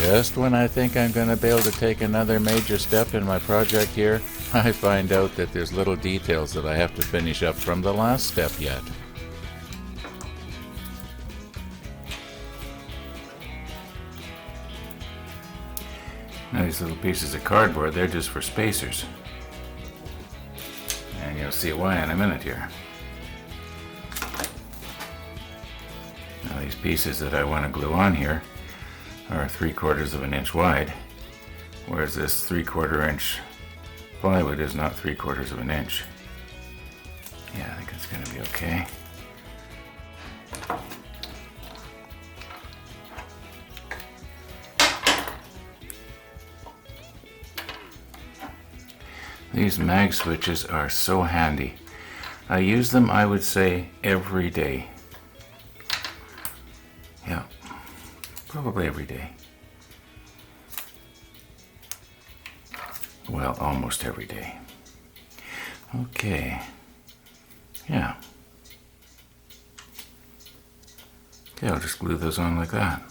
Just when I think I'm going to be able to take another major step in my project here, I find out that there's little details that I have to finish up from the last step yet. Now these little pieces of cardboard, they're just for spacers. And you'll see why in a minute here. Now these pieces that I want to glue on here are 3/4 of an inch wide, whereas this 3/4 inch plywood is not 3/4 of an inch. Yeah, I think it's going to be okay. These mag switches are so handy. I use them, I would say, every day. Yeah, probably every day. Well, almost every day. Okay. Yeah. Okay, I'll just glue those on like that.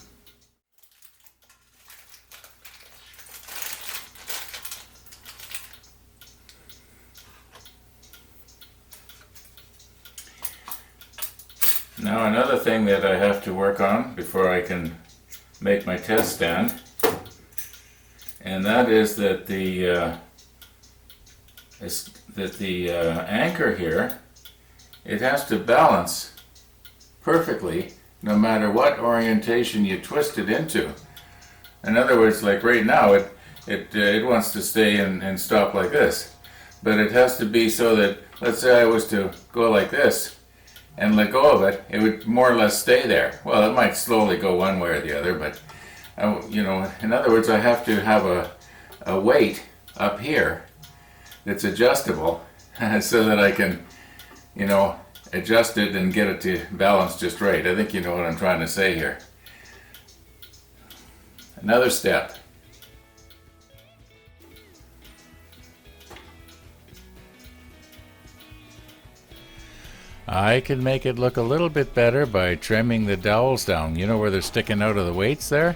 Now another thing that I have to work on before I can make my test stand, and that is that the anchor here, it has to balance perfectly no matter what orientation you twist it into. In other words, like right now it wants to stay and stop like this, but it has to be so that, let's say I was to go like this and let go of it, it would more or less stay there. Well, it might slowly go one way or the other, but you know, in other words, I have to have a weight up here that's adjustable so that I can, you know, adjust it and get it to balance just right. I think you know what I'm trying to say here. Another step. I can make it look a little bit better by trimming the dowels down. You know where they're sticking out of the weights there?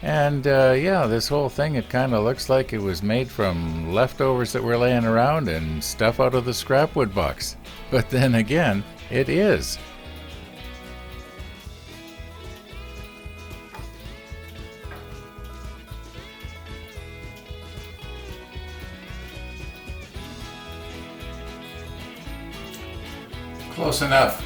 And yeah, this whole thing, it kind of looks like it was made from leftovers that were laying around and stuff out of the scrap wood box. But then again, it is. Close enough.